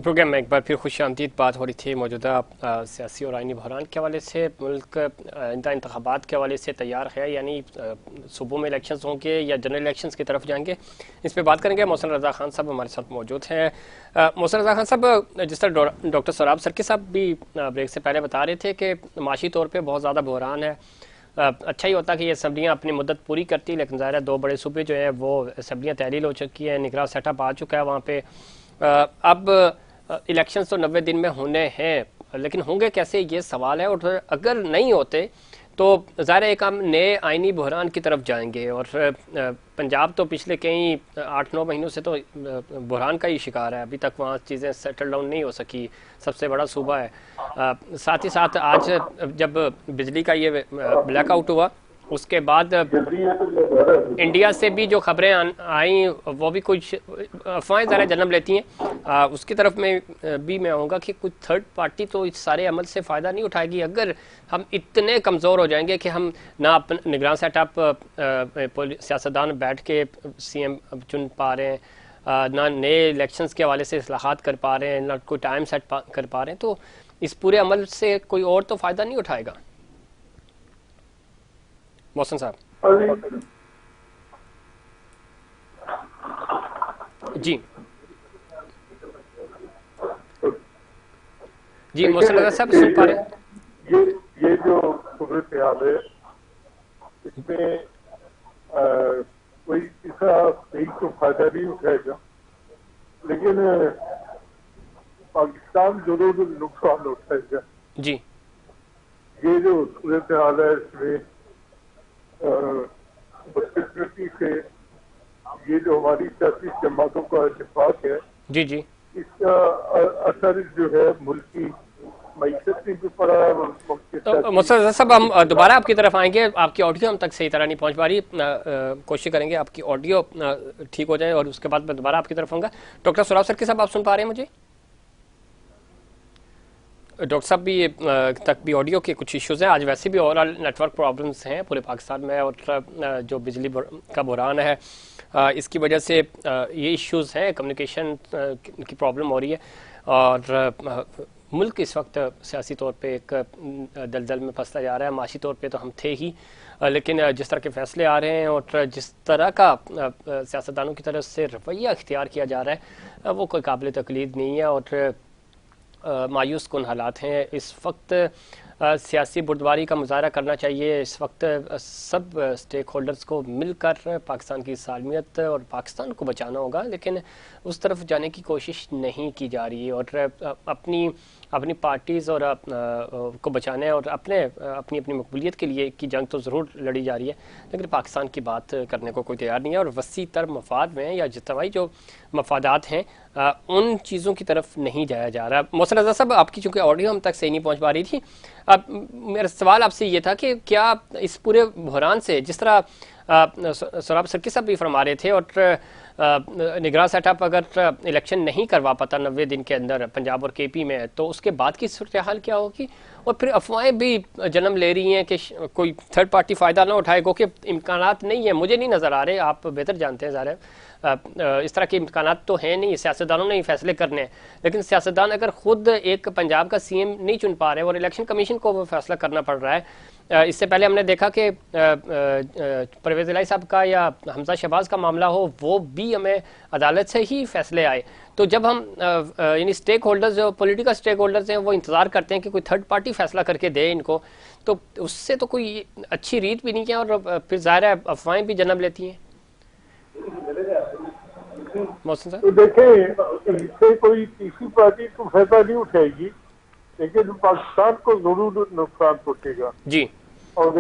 Programme में एक बार फिर खुशामदीद बात हो रही थी मौजूदा सियासी और आइनी बहरान के हवाले से। मुल्क इंतखाबात के हवाले से तैयार है, यानी सूबों में इलेक्शंस होंगे या जनरल इलेक्शंस की तरफ जाएंगे, इस पर बात करेंगे। मोहसिन रज़ा खान साहब हमारे साथ मौजूद हैं। मोहसिन रज़ा खान साहब, जिस तरह डॉक्टर सराब सरकी साहब भी ब्रेक से पहले बता रहे थे कि माशी तौर पर बहुत ज़्यादा बहरान है। अच्छा ही होता कि ये असम्बलियाँ अपनी मुद्दत पूरी करती, लेकिन ज़ाहिर है दो बड़े सूबे जो हैं वो असम्बलियाँ तहलील हो चुकी हैं, निगरान सेटअप आ चुका है वहाँ पे। अब इलेक्शंस तो 90 दिन में होने हैं, लेकिन होंगे कैसे ये सवाल है। और अगर नहीं होते तो ज़ाहिर है एक हम नए आइनी बहरान की तरफ जाएंगे। और पंजाब तो पिछले कई 8-9 महीनों से तो बहरान का ही शिकार है, अभी तक वहाँ चीज़ें सेटल डाउन नहीं हो सकी, सबसे बड़ा सूबा है। साथ ही साथ आज जब बिजली का ये ब्लैकआउट हुआ, उसके बाद इंडिया से भी जो खबरें आई वो भी कुछ अफवाहें ज़रा जन्म लेती हैं। उसकी तरफ में भी मैं आऊँगा कि कुछ थर्ड पार्टी तो इस सारे अमल से फ़ायदा नहीं उठाएगी। अगर हम इतने कमज़ोर हो जाएंगे कि हम ना अपन निगरान सेटअप सियासतदान बैठ के CM चुन पा रहे हैं, ना नए इलेक्शंस के हवाले से इस्लाहात कर पा रहे हैं, ना कोई टाइम सेट कर पा रहे हैं, तो इस पूरे अमल से कोई और तो फ़ायदा नहीं उठाएगा। मोहसिन साहब जी जी, मोहसिन रज़ा साहब सुन पा रहे हैं? ये जो सूरत हाल है इसमें कोई इसका सही तो फायदा नहीं उठाएगा, लेकिन पाकिस्तान जरूर नुकसान उठाएगा। जी, ये जो सूरत हाल है इसमें बदकिस्मती से ये जो हमारी सियासी जमातों का इत्तेफाक है, जी, जी, इसका असर जो है मुल्क की मईशत भी पड़ा है। मोहसिन साहब हम दोबारा आपकी तरफ आएंगे, आपकी ऑडियो हम तक सही तरह नहीं पहुंच पा रही। कोशिश करेंगे आपकी ऑडियो ठीक हो जाए और उसके बाद मैं दोबारा आपकी तरफ आऊँगा। डॉक्टर सराब सरकी साहब, आप सुन पा रहे हैं मुझे? डॉक्टर साहब भी तक भी ऑडियो के कुछ इश्यूज़ हैं। आज वैसे भी ओवरऑल नेटवर्क प्रॉब्लम्स हैं पूरे पाकिस्तान में, और जो बिजली का बहरान है इसकी वजह से ये इश्यूज़ हैं, कम्युनिकेशन की प्रॉब्लम हो रही है। और मुल्क इस वक्त सियासी तौर पे एक दलदल में फंसता जा रहा है। माशी तौर पे तो हम थे ही, लेकिन जिस तरह के फैसले आ रहे हैं और जिस तरह का सियासतदानों की तरफ से रवैया इख्तियार किया जा रहा है वो कोई काबिल तकलीद नहीं है और मायूस कुन हालात हैं। इस वक्त सियासी बुर्दबारी का मुजाहरा करना चाहिए। इस वक्त सब स्टेक होल्डर्स को मिलकर पाकिस्तान की सालमियत और पाकिस्तान को बचाना होगा, लेकिन उस तरफ जाने की कोशिश नहीं की जा रही है। और अपनी पार्टीज़ और को बचाने और अपनी मकबूलियत के लिए की जंग तो ज़रूर लड़ी जा रही है, लेकिन पाकिस्तान की बात करने को कोई तैयार नहीं है। और वसी तर मफाद में या जितवाई जो मफादात हैं उन चीज़ों की तरफ नहीं जाया जा रहा। मोहसिन रज़ा साहब, आपकी चूँकि ऑडियो हम तक सही नहीं पहुँच पा रही थी, अब मेरा सवाल आपसे ये था कि क्या इस पूरे बहरान से, जिस तरह सराब सरकी साहब भी फरमा रहे थे, और निगरान सेटअप अगर इलेक्शन नहीं करवा पाता 90 दिन के अंदर पंजाब और KP में, तो उसके बाद की सूरत हाल क्या होगी? और फिर अफवाहें भी जन्म ले रही हैं कि कोई थर्ड पार्टी फ़ायदा ना उठाए, क्योंकि इम्कानात नहीं है, मुझे नहीं नज़र आ रहे, आप बेहतर जानते हैं ज़ाहिर है। इस तरह के इम्कानात तो हैं नहीं, सियासतदानों ने ही फैसले करने हैं, लेकिन सियासतदान अगर खुद एक पंजाब का CM नहीं चुन पा रहे और इलेक्शन कमीशन को वो फैसला करना पड़ रहा है। इससे पहले हमने देखा कि परवेज़ इलाही साहब का या हमजा शहबाज का मामला हो, वो भी हमें अदालत से ही फैसले आए। तो जब हम यानी स्टेक होल्डर्स, जो पॉलिटिकल स्टेक होल्डर्स हैं, वो इंतज़ार करते हैं कि कोई थर्ड पार्टी फैसला करके दे इनको, तो उससे तो कोई अच्छी रीत भी नहीं है, और फिर ज़ाहिर है अफवाहें भी जन्म लेती हैं। मोहसिन साहब, तो देखें, इससे कोई तीसरी पार्टी तो फायदा नहीं उठाएगी, लेकिन पाकिस्तान को जरूर नुकसान पहुंचेगा। जी, और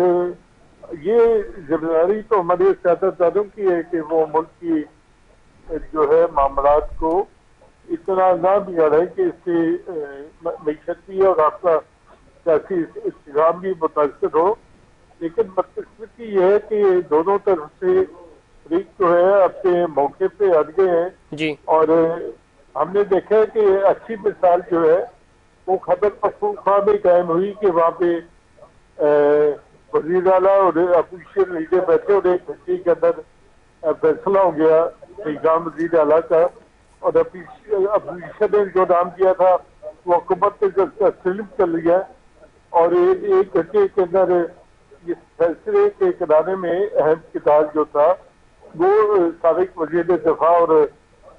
ये जिम्मेदारी तो हमारे सियासतदानों की है कि वो मुल्क की जो है मामलात को इतना ना बिगाड़े कि इससे मीशत भी और आपका सियासी इंतजाम भी मुतासर हो। लेकिन बदकिस्मती ये है कि दोनों तरफ से फरीक जो है अपने मौके पे अड़ गए हैं जी, और हमने देखा है कि अच्छी मिसाल जो है वो खैबर पख्तूनख्वा में कायम हुई कि वहाँ पे वजीर आला और अपोजिशन लीडर बैठे और एक घंटे के अंदर फैसला हो गया निजाम वजीर आला का और अपोजिशन ने जो नाम दिया था वो हुकूमत ने जो तस्लीम कर लिया, और एक घंटे के अंदर इस फैसले के कराने में अहम किरदार जो था वो साबिक वजीर दफा और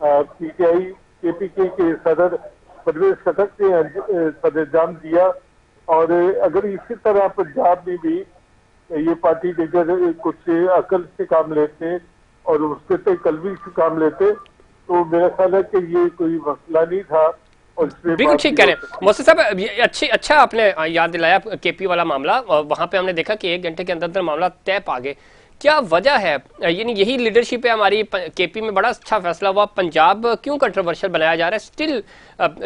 पीटीआई केपीके के सदर परवेज खटक ने सरेआंजाम दिया। और अगर इसी तरह पंजाब में भी ये पार्टी लीडर कुछ अकल से काम लेते और उसके से कलवी से काम लेते तो मेरा ख्याल है कि ये कोई मसला नहीं था और इसमें बिल्कुल बात ठीक भी कह हो रहे हैं सकती मोहसिन साहब, ये अच्छा आपने याद दिलाया केपी वाला मामला, और वहां पे हमने देखा कि 1 घंटे के अंदर अंदर मामला तय पा गए। क्या वजह है, यानी यही लीडरशिप है हमारी? केपी में बड़ा अच्छा फैसला हुआ, पंजाब क्यों कंट्रोवर्शियल बनाया जा रहा है? स्टिल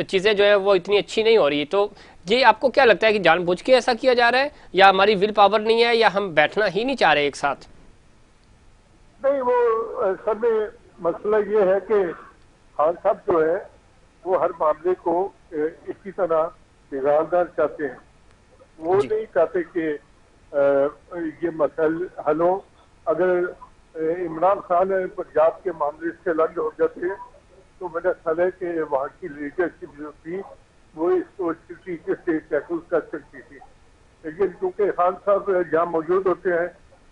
चीजें जो है वो इतनी अच्छी नहीं हो रही। तो ये आपको क्या लगता है कि जानबूझ के ऐसा किया जा रहा है, या हमारी विल पावर नहीं है, या हम बैठना ही नहीं चाह रहे एक साथ? नहीं, वो असल में मसला ये है कि खान साहब जो है वो हर मामले को इसी तरह बिगाड़ना चाहते हैं। वो जी नहीं चाहते कि ये मसल हल हो। अगर इमरान खान पंजाब के मामले से अलग हो जाते हैं तो मेरा ख्याल है कि वहाँ की लीडरशिप जो थी वो इसको अच्छी तरीके से टैकल कर सकती थी। लेकिन क्योंकि खान साहब जहाँ मौजूद होते हैं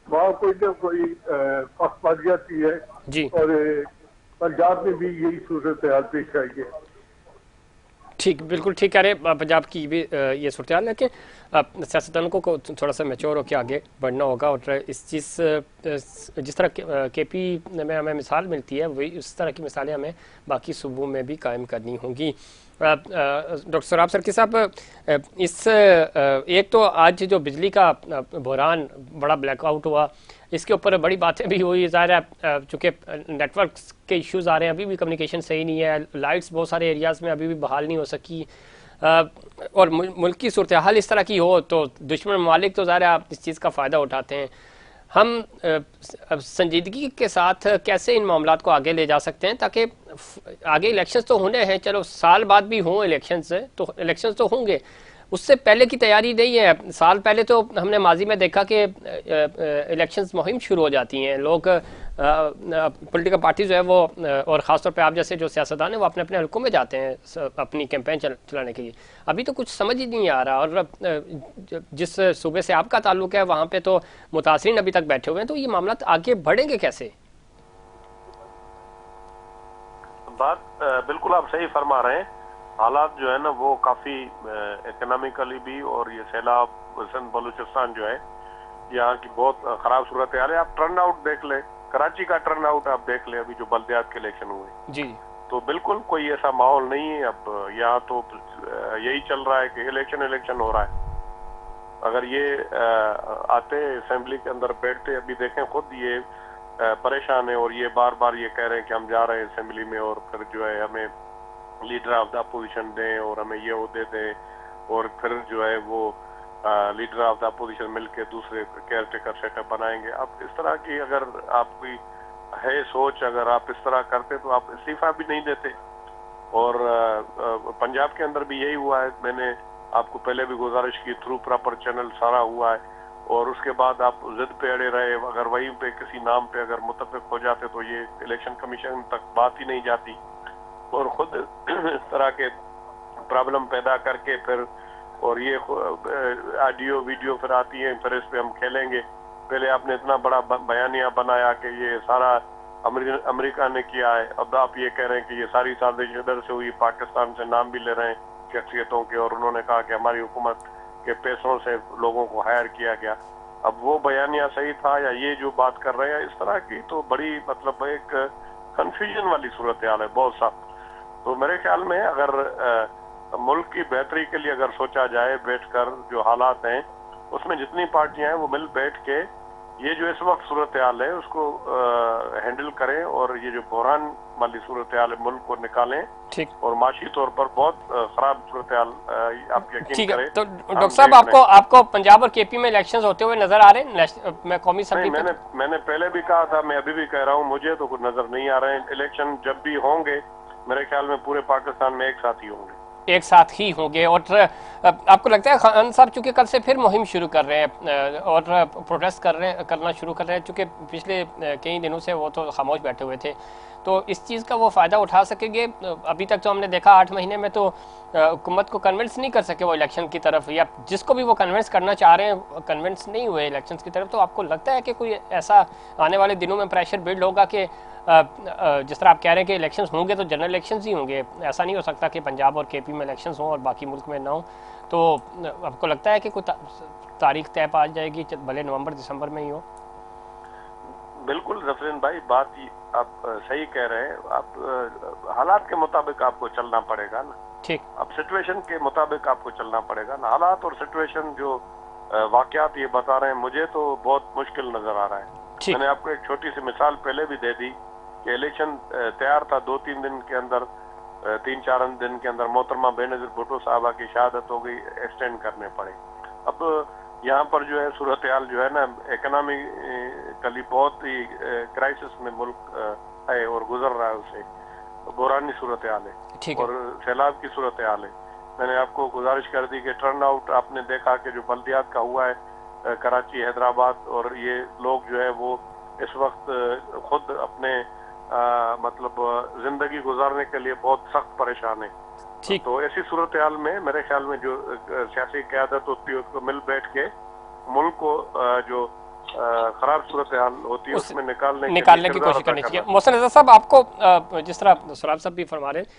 वहाँ कोई ना कोई पखबाजी आती है, जी और पंजाब में भी यही सूरत हाल पेश आई है। ठीक, बिल्कुल ठीक कह रहे हैं। पंजाब की भी ये सूरत हाल है कि सियासतदानों को थोड़ा सा मैच्योर होकर आगे बढ़ना होगा, और इस चीज़ जिस तरह केपी में हमें मिसाल मिलती है वही उस तरह की मिसालें हमें बाकी सूबों में भी कायम करनी होंगी। डॉक्टर सराब सरकी साहब, इस एक तो आज जो बिजली का बहरान बड़ा ब्लैकआउट हुआ, इसके ऊपर बड़ी बातें भी हुई। ज़ाहिर है चूँकि नेटवर्क के इश्यूज आ रहे हैं, अभी भी कम्युनिकेशन सही नहीं है, लाइट्स बहुत सारे एरियाज़ में अभी भी बहाल नहीं हो सकी, और मुल्क की सूरत हाल इस तरह की हो तो दुश्मन ममालिक तो ज़ाहिर है आप इस चीज़ का फ़ायदा उठाते हैं। हम संजीदगी के साथ कैसे इन मामलात को आगे ले जा सकते हैं, ताकि आगे इलेक्शंस तो होने हैं, चलो साल बाद भी हों इलेक्शंस तो होंगे, उससे पहले की तैयारी नहीं है। साल पहले तो हमने माजी में देखा कि इलेक्शंस मुहिम शुरू हो जाती हैं, लोग पॉलिटिकल पार्टी जो है वो और ख़ासतौर पे आप जैसे जो सियासतदान हैं वो अपने अपने हलकों में जाते हैं अपनी कैंपेन चलाने के लिए। अभी तो कुछ समझ ही नहीं आ रहा, और जिस सूबे से आपका ताल्लुक है वहाँ पे तो मुतासरीन अभी तक बैठे हुए हैं, तो ये मामला आगे बढ़ेंगे कैसे? बात बिल्कुल आप सही फरमा रहे हैं। हालात जो है ना वो काफी इकोनॉमिकली भी, और ये सैलाब सिंध बलूचिस्तान जो है यहाँ की बहुत खराब सूरत हाल है। आप टर्न आउट देख ले, कराची का टर्न आउट आप देख ले, अभी जो बल्दियात के इलेक्शन हुए जी तो बिल्कुल कोई ऐसा माहौल नहीं है। अब यहाँ तो यही चल रहा है कि इलेक्शन हो रहा है। अगर ये आते असेंबली के अंदर बैठते, अभी देखें खुद ये परेशान है, और ये बार बार ये कह रहे हैं कि हम जा रहे हैं असेंबली में, और फिर जो है हमें लीडर ऑफ द अपोजिशन दें और हमें ये ओहदे दें, और फिर जो है वो लीडर ऑफ द अपोजिशन मिलकर दूसरे केयर टेकर सेटअप बनाएंगे। अब इस तरह की अगर आपकी है सोच, अगर आप इस तरह करते तो आप इस्तीफा भी नहीं देते। और पंजाब के अंदर भी यही हुआ है। मैंने आपको पहले भी गुजारिश की, थ्रू प्रॉपर चैनल सारा हुआ है, और उसके बाद आप जिद पे अड़े रहे। अगर वहीं पे किसी नाम पे अगर मुतफिक हो जाते तो ये इलेक्शन कमीशन तक बात ही नहीं जाती, और खुद इस तरह के प्रॉब्लम पैदा करके फिर, और ये ऑडियो वीडियो फिर आती है, फिर इस पे हम खेलेंगे। पहले आपने इतना बड़ा बयानिया बनाया कि ये सारा अमेरिका ने किया है, अब आप ये कह रहे हैं कि ये सारी साजिश इधर से हुई, पाकिस्तान से नाम भी ले रहे हैं शख्सियतों के, और उन्होंने कहा कि हमारी हुकूमत के पैसों से लोगों को हायर किया गया। अब वो बयानिया सही था या ये जो बात कर रहे हैं इस तरह की, तो बड़ी मतलब एक कंफ्यूजन वाली सूरत हाल है बहुत सा। तो मेरे ख्याल में अगर मुल्क की बेहतरी के लिए अगर सोचा जाए, बैठकर जो हालात हैं उसमें जितनी पार्टियां हैं वो मिल बैठ के ये जो इस वक्त सूरत हाल है उसको हैंडल करें, और ये जो बहरान वाली सूरत हाल है मुल्क को निकालें। ठीक, और माशी तौर पर बहुत खराब सूरत हाल आप यकीन करें। तो डॉक्टर साहब, आपको पंजाब और केपी में इलेक्शंस होते हुए नजर आ रहे हैं? मैं कौमी नहीं, मैंने पहले भी कहा था, मैं अभी भी कह रहा हूँ, मुझे तो कुछ नजर नहीं आ रहे हैं। इलेक्शन जब भी होंगे मेरे ख्याल में पूरे पाकिस्तान में एक साथ ही होंगे। एक साथ ही होंगे। और आपको लगता है खान साहब चूंकि कल से फिर मुहिम शुरू कर रहे हैं और प्रोटेस्ट करना शुरू कर रहे हैं, चूंकि पिछले कई दिनों से वो तो खामोश बैठे हुए थे, तो इस चीज़ का वो फ़ायदा उठा सकेंगे? अभी तक तो हमने देखा 8 महीने में तो हुकूमत को कन्विंस नहीं कर सके वो इलेक्शन की तरफ, या जिसको भी वो कन्विंस करना चाह रहे हैं कन्विंस नहीं हुए इलेक्शन की तरफ। तो आपको लगता है कि कोई ऐसा आने वाले दिनों में प्रेशर बिल्ड होगा कि जिस तरह आप कह रहे हैं कि इलेक्शंस होंगे तो जनरल इलेक्शंस ही होंगे, ऐसा नहीं हो सकता कि पंजाब और केपी में इलेक्शंस हों और बाकी मुल्क में ना हो? तो आपको लगता है कि कोई तारीख तय पा जाएगी, भले नवंबर दिसंबर में ही हो? बिल्कुल जफरीन भाई, बात आप सही कह रहे हैं। आप हालात के मुताबिक आपको चलना पड़ेगा ना। ठीक। अब सिचुएशन के मुताबिक आपको चलना पड़ेगा ना। हालात और सिचुएशन जो वाकयात ये बता रहे हैं, मुझे तो बहुत मुश्किल नजर आ रहा है। मैंने आपको एक छोटी सी मिसाल पहले भी दे दी कि इलेक्शन तैयार था, 2-3 दिन के अंदर 3-4 दिन के अंदर मोहतरमा बेनजीर भुट्टो साहबा की शहादत हो गई, एक्सटेंड करने पड़े। अब यहाँ पर जो है सूरत हाल जो है ना, इकोनॉमिकली बहुत ही क्राइसिस में मुल्क है और गुजर रहा है, उसे बुरानी सूरत हाल है और सैलाब की सूरत हाल है। मैंने आपको गुजारिश कर दी कि टर्न आउट आपने देखा कि जो बल्दियात का हुआ है कराची, हैदराबाद, और ये लोग जो है वो इस वक्त खुद अपने मतलब जिंदगी गुजारने के लिए बहुत सख्त परेशान है। तो ऐसी सूरत हाल में मेरे ख्याल में जो सियासी क़यादत होती है उसको मिल बैठ के मुल्क को जो खराब सूरत हाल होती है उसमें निकालने की कोशिश करनी चाहिए। मोहसिन रज़ा साहब, आपको जिस तरह सराब साहब भी फरमा रहे हैं,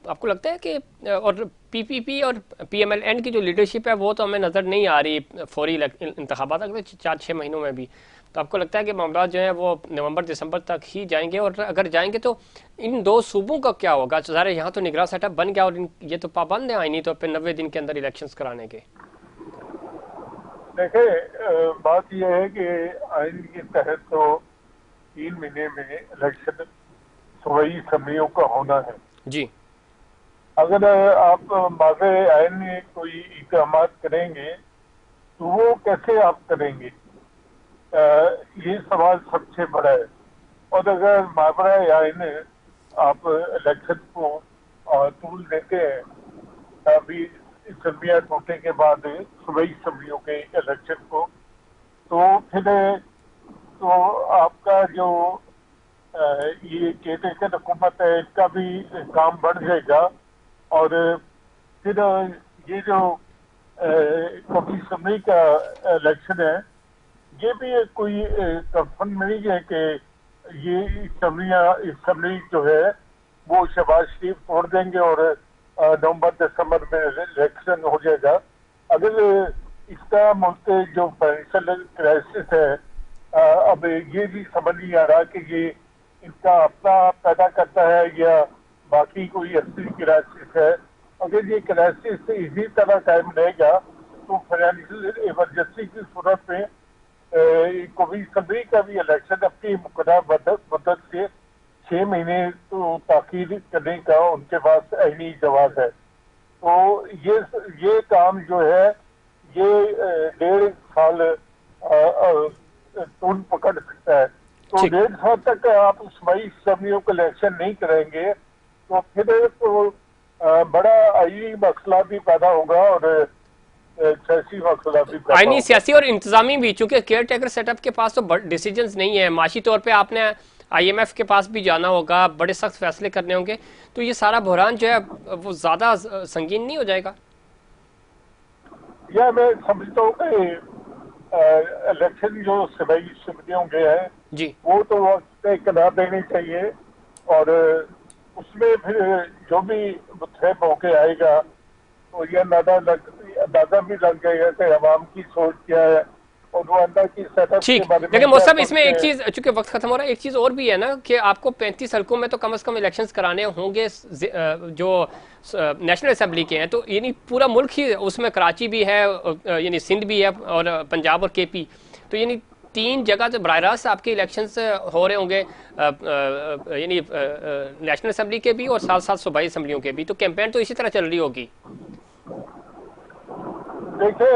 आपको लगता है कि और पीपीपी और पीएमएलएन की जो लीडरशिप है वो तो हमें नज़र नहीं आ रही फौरी इंतखाबात अगले 4-6 महीनों में भी, तो आपको लगता है कि मामला जो है वो नवंबर दिसंबर तक ही जाएंगे? और अगर जाएंगे तो इन 2 सूबों का क्या होगा? ज़ाहिर यहाँ तो निगरान सेटअप बन गया और ये तो पाबंद है आईनी तौर पर 90 दिन के अंदर इलेक्शंस कराने के। देखिए, बात यह है कि आइन के तहत तो 3 महीने में इलेक्शन सूबाई असम्बलियों का होना है जी। अगर आप माज़े आइन में कोई इक़दाम करेंगे तो वो कैसे आप करेंगे, ये सवाल सबसे बड़ा है। और अगर मावरा आइन आप इलेक्शन को तूल देते हैं, अभी असम्बलियाँ टूटने के बाद सूबाई असम्बलियों के इलेक्शन को, तो फिर तो आपका जो ये केयर हुकूमत है इसका भी काम बढ़ जाएगा। और फिर ये जो कौमी असम्बली का इलेक्शन है, ये भी कोई कंफर्म नहीं है कि ये असम्बली जो है वो शहबाज शरीफ तोड़ देंगे और नवंबर दिसंबर में इलेक्शन हो जाएगा। अगर इसका मुल्क जो फाइनेंशियल क्राइसिस है, अब ये भी समझ नहीं आ रहा कि ये इनका अपना पैदा करता है या बाकी कोई असली क्राइसिस है। अगर ये क्राइसिस इसी तरह कायम रहेगा तो फाइनेंशियल इमरजेंसी की सूरत में कौमी असम्बली का भी इलेक्शन अपनी मुकर्रर मदद से 6 महीने तो ताकीद करने का उनके पास आईनी जवाब है। तो ये काम जो है ये 1.5 साल टून पकड़ सकता है। तो 1.5 साल तक आप सूबाई असम्बलियों का इलेक्शन नहीं करेंगे तो फिर तो बड़ा आईनी मसला भी पैदा होगा और सियासी मसला भी पैदा आईनी, सियासी और इंतजामी भी, चूंकि केयर टेकर सेटअप के पास तो डिसीजंस नहीं है। माशी तौर पे आपने आईएमएफ के पास भी जाना होगा, बड़े सख्त फैसले करने होंगे, तो ये सारा बहरान जो है वो ज्यादा संगीन नहीं हो जाएगा? यह मैं समझता हूँ कि इलेक्शन जो सूबाई असम्बलियों के हैं जी, वो तो वक्त तय करा देनी चाहिए और उसमें फिर जो भी मुतहब होके आएगा तो यह अंदाजा भी लग जाएगा कि अवाम की सोच क्या है और वो अंदर की सेटअप के बारे में। लेकिन मोहसिन, इसमें एक चीज, चूंकि वक्त खत्म हो रहा है, एक चीज और भी है ना कि आपको 35 हल्कों में तो कम से कम इलेक्शंस कराने होंगे जो नेशनल असेंबली के हैं, तो यानी पूरा मुल्क ही उसमें, कराची भी है, यानी सिंध भी है और पंजाब और केपी, तो यानी 3 जगह तो बराह रास्त आपके इलेक्शंस हो रहे होंगे, यानी नेशनल असेंबली के भी और साथ साथ सूबाई असम्बलियों के भी, तो कैंपेन तो इसी तरह चल रही होगी। देखिए,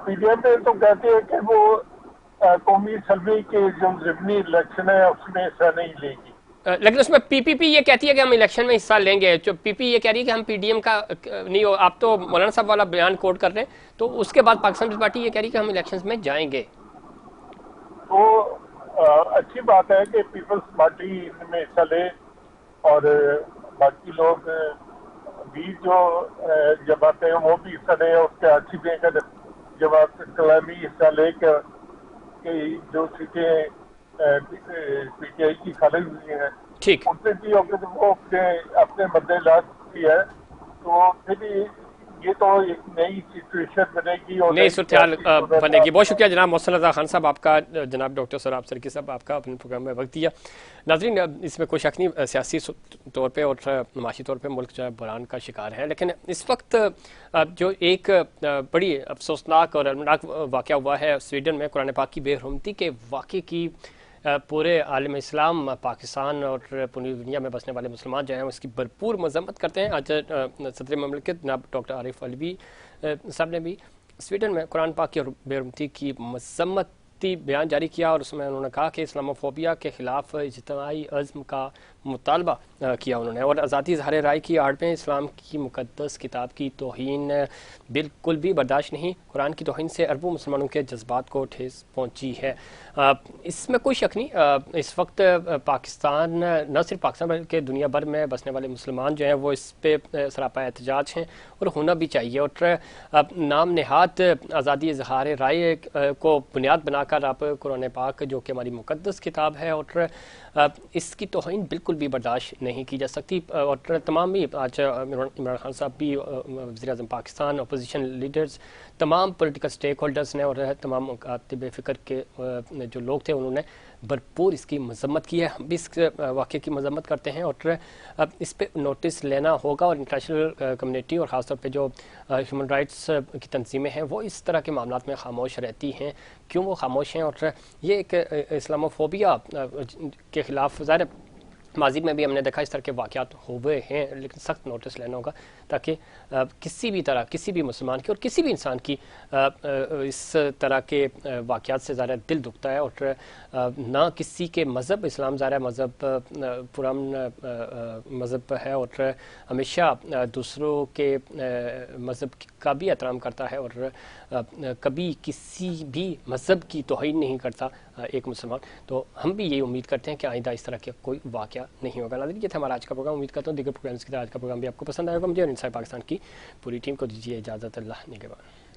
पीडीएम में तो कहते हैं कि वो कौमी असम्बली के जो ज़िमनी इलेक्शन है उसमें हिस्सा नहीं लेगी। लेकिन उसमें पीपीपी ये कहती है कि हम इलेक्शन में हिस्सा लेंगे, जो पीपी ये कह रही है कि हम पीडीएम का नहीं हो। आप तो मौलाना साहब वाला बयान कोट कर रहे हैं, तो उसके बाद पाकिस्तान पीपल्स पार्टी ये कह रही है कि हम इलेक्शन में जाएंगे। तो अच्छी बात है कि पीपल्स पार्टी इनमें हिस्सा ले और बाकी लोग भी जो जमाते हैं वो भी हिस्सा ले, उसके अच्छी बेहतर जमात कलामी हिस्सा लेकर कि जो सीटें पीटीआई की खाली हुई हैं ठीक। उनसे भी अगर वो अपने अपने मद्दे लाज की है तो फिर ये तो एक नई सिचुएशन बनेगी और नई सूरत बनेगी। बहुत शुक्रिया जनाब मोहसिन रज़ा खान साहब आपका, जनाब डॉक्टर सराब सरकी साहब आपका अपने प्रोग्राम में वक्त दिया। नाज़रीन, इसमें कोई शक नहीं, सियासी तौर पे और माशी तौर पे मुल्क जो है बहरान का शिकार है, लेकिन इस वक्त जो एक बड़ी अफसोसनाक और अलमनाक वाक़या हुआ है स्वीडन में, कुरान पाक की बेहरमती के वाक़े की पूरे आलम इस्लाम, पाकिस्तान और पूरी दुनिया में बसने वाले मुसलमान जो हैं उसकी भरपूर मजम्मत करते हैं। आज सदर ममलिकत जनाब डॉक्टर आरिफ अलवी साहब ने भी स्वीडन में कुरान पाक की बेहरमती की मजम्मती बयान जारी किया और उसमें उन्होंने कहा कि इस्लामोफोबिया के खिलाफ इज्तिमाई अज़्म का मुतालबा किया उन्होंने, और आज़ादी इज़हार राय की आड़ में इस्लाम की मुक़द्दस किताब की तौहीन बिल्कुल भी बर्दाश्त नहीं। कुरान की तौहीन से अरबों मुसलमानों के जज्बात को ठेस पहुँची है। इसमें कोई शक नहीं, इस वक्त पाकिस्तान, न सिर्फ पाकिस्तान बल्कि दुनिया भर में बसने वाले मुसलमान जो हैं वो इस पे सरापा एहतजाज हैं और होना भी चाहिए। और नाम नहाद आज़ादी इज़हार राय को बुनियाद बनाकर आप कुरान पाक जो कि हमारी मुक़द्दस किताब है और इसकी तौहीन बिल्कुल भी बर्दाश्त नहीं की जा सकती। और तमाम ही आज इमरान खान साहब भी, वज़ीर आज़म पाकिस्तान, अपोजिशन लीडर्स, तमाम पॉलिटिकल स्टेक होल्डर्स ने और तमाम कातिब फ़िक्र के जो लोग थे उन्होंने भरपूर इसकी मजम्मत की है। हम भी इस वाक़े की मजम्मत करते हैं और इस पर नोटिस लेना होगा और इंटरनेशनल कम्युनिटी और ख़ासतौर पे जो ह्यूमन राइट्स की तंजीमें हैं वो इस तरह के मामलों में खामोश रहती हैं। क्यों वो खामोश हैं? और ये एक इस्लामोफोबिया के ख़िलाफ़ ज़ाहिर माजी में भी हमने देखा इस तरह के वाक़यात हुए हैं, लेकिन सख्त नोटिस लेना होगा ताकि किसी भी तरह किसी भी मुसलमान की और किसी भी इंसान की इस तरह के वाक़यात से ज़्यादा दिल दुखता है। और ना किसी के मज़हब, इस्लाम ज़ाहिर मज़हब पुरअमन मज़हब है और हमेशा दूसरों के मज़हब का भी एहतराम करता है और कभी किसी भी मज़हब की तौहीन नहीं करता एक मुसलमान। तो हम भी यही उम्मीद करते हैं कि आइंदा इस तरह का कोई वाक़या नहीं होगा। नाज़रीन, ये था हमारा आज का प्रोग्राम। उम्मीद करता हूँ दीगर प्रोग्राम्स की तरह आज का प्रोग्राम भी आपको पसंद आएगा। मुझे और इंसाइड पाकिस्तान की पूरी टीम को दीजिए इजाज़त। अल्लाह निगहबान।